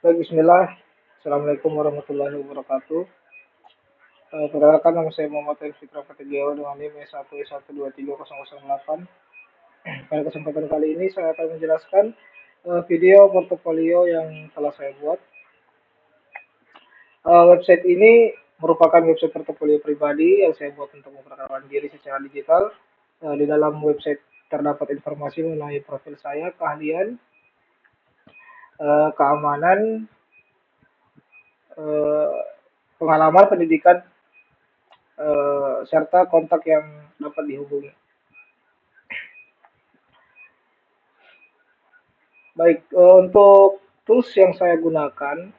Baik, bismillah. Assalamualaikum warahmatullahi wabarakatuh. Perkenalkan nama saya Muhammad Arif Fitra Prasetyo dengan NIM S1123008. Pada kesempatan kali ini saya akan menjelaskan video portofolio yang telah saya buat. Website ini merupakan website portofolio pribadi yang saya buat untuk memperkenalkan diri secara digital. Di dalam website terdapat informasi mengenai profil saya, keahlian, keamanan, eh, pengalaman pendidikan, serta kontak yang dapat dihubungi. Baik, untuk tools yang saya gunakan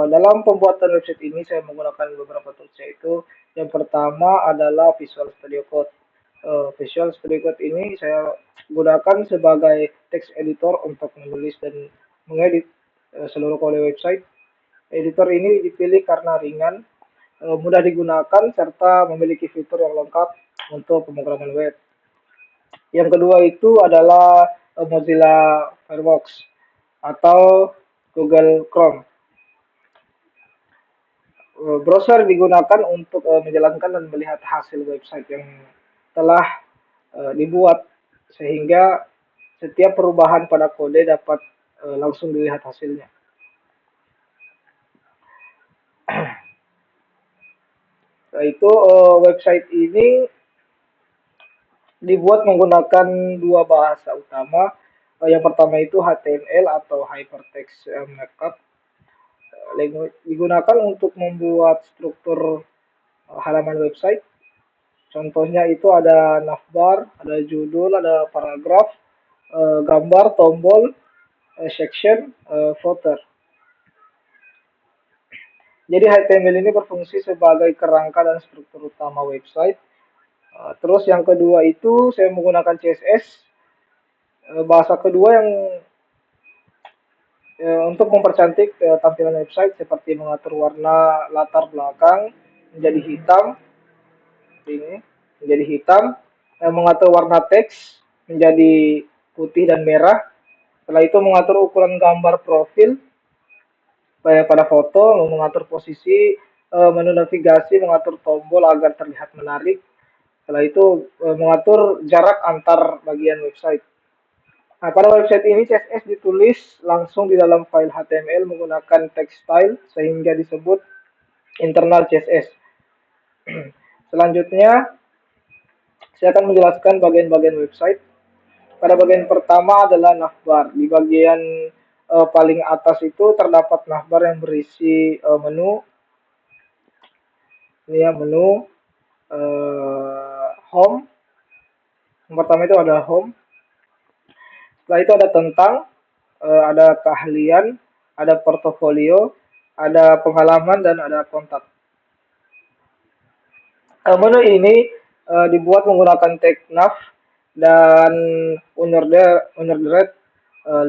dalam pembuatan website ini saya menggunakan beberapa tools, yaitu yang pertama adalah Visual Studio Code. Visual Studio Code ini saya gunakan sebagai text editor untuk menulis dan mengedit seluruh kode website. Editor ini dipilih karena ringan, mudah digunakan, serta memiliki fitur yang lengkap untuk pemrograman web. Yang kedua itu adalah Mozilla Firefox atau Google Chrome. Browser digunakan untuk menjalankan dan melihat hasil website yang telah dibuat, sehingga setiap perubahan pada kode dapat langsung dilihat hasilnya. Itu website ini dibuat menggunakan dua bahasa utama. Yang pertama itu HTML atau Hypertext Markup. Digunakan untuk membuat struktur halaman website. Contohnya itu ada navbar, ada judul, ada paragraf, gambar, tombol, section, footer. Jadi HTML ini berfungsi sebagai kerangka dan struktur utama website. Terus yang kedua itu saya menggunakan CSS. Bahasa kedua yang untuk mempercantik tampilan website, seperti mengatur warna latar belakang menjadi hitam, ini menjadi hitam, mengatur warna teks menjadi putih dan merah. Setelah itu mengatur ukuran gambar profil pada foto, mengatur posisi menu navigasi, mengatur tombol agar terlihat menarik. Setelah itu mengatur jarak antar bagian website. Nah, pada website ini CSS ditulis langsung di dalam file HTML menggunakan text style sehingga disebut internal CSS. Selanjutnya, saya akan menjelaskan bagian-bagian website. Pada bagian pertama adalah navbar. Di bagian paling atas itu terdapat navbar yang berisi menu. Ini ya menu home. Yang pertama itu ada home. Setelah itu ada tentang, ada keahlian, ada portofolio, ada pengalaman, dan ada kontak. Menu ini dibuat menggunakan tag nav dan unordered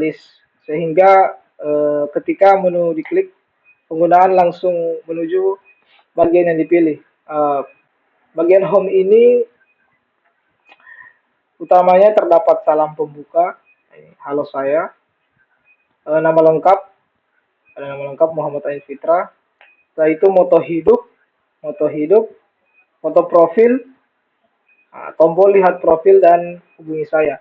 list, sehingga ketika menu diklik, penggunaan langsung menuju bagian yang dipilih. Bagian home ini utamanya terdapat salam pembuka, halo saya, nama lengkap, ada nama lengkap Muhammad Ain Fitra. Setelah itu moto hidup, foto profil, tombol lihat profil, dan hubungi saya.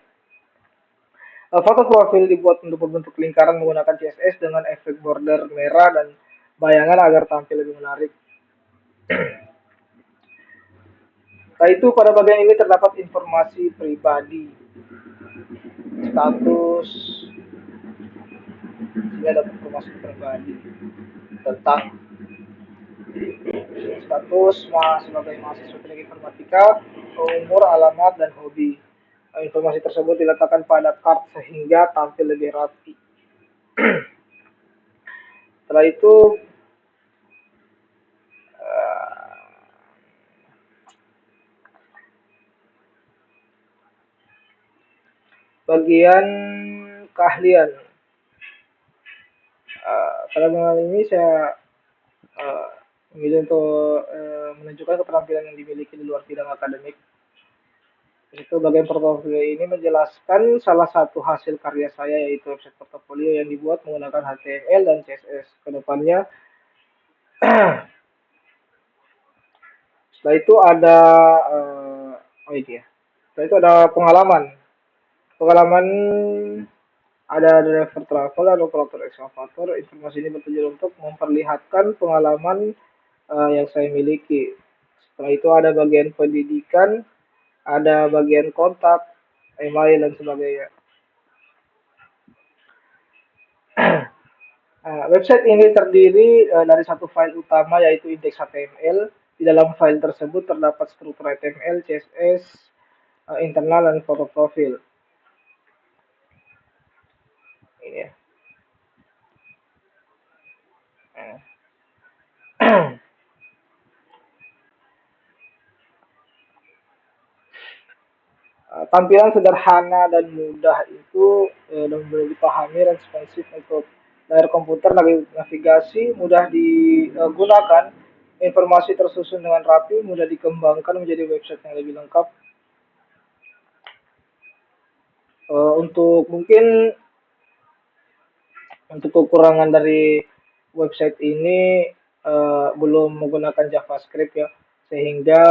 Foto profil dibuat untuk berbentuk lingkaran menggunakan CSS dengan efek border merah dan bayangan agar tampil lebih menarik. Setelah itu pada bagian ini terdapat informasi pribadi, status, ini ada informasi pribadi tentang status sebagai mahasiswa teknik informatika, umur, alamat, dan hobi. Informasi tersebut diletakkan pada card sehingga tampil lebih rapi. Setelah itu bagian keahlian. Pada mengenai ini saya memilih untuk menunjukkan keterampilan yang dimiliki di luar bidang akademik. Itu bagian portofolio ini menjelaskan salah satu hasil karya saya yaitu website portofolio yang dibuat menggunakan HTML dan CSS. Kedepannya, setelah itu ada oh iya, setelah itu ada pengalaman. Pengalaman ada driver travel, ada operator excavator. Informasi ini bertujuan untuk memperlihatkan pengalaman yang saya miliki. Setelah itu ada bagian pendidikan, ada bagian kontak, email dan sebagainya. Website ini terdiri dari satu file utama yaitu indeks HTML. Di dalam file tersebut terdapat struktur HTML, CSS, internal dan foto profil. Ini ya. Tampilan sederhana dan mudah itu dan mudah dipahami, responsif untuk layar komputer, navigasi, mudah digunakan, informasi tersusun dengan rapi, mudah dikembangkan menjadi website yang lebih lengkap. Untuk mungkin untuk kekurangan dari website ini belum menggunakan JavaScript ya, sehingga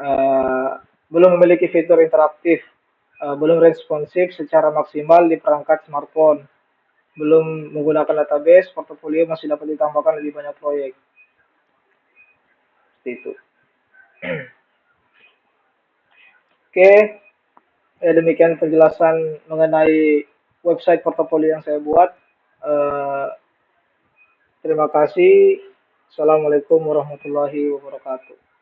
eh, belum memiliki fitur interaktif, belum responsif secara maksimal di perangkat smartphone, belum menggunakan database, portofolio masih dapat ditambahkan lebih banyak proyek. Seperti itu. Oke, demikian penjelasan mengenai website portofolio yang saya buat. Eh, Terima kasih. Assalamualaikum warahmatullahi wabarakatuh.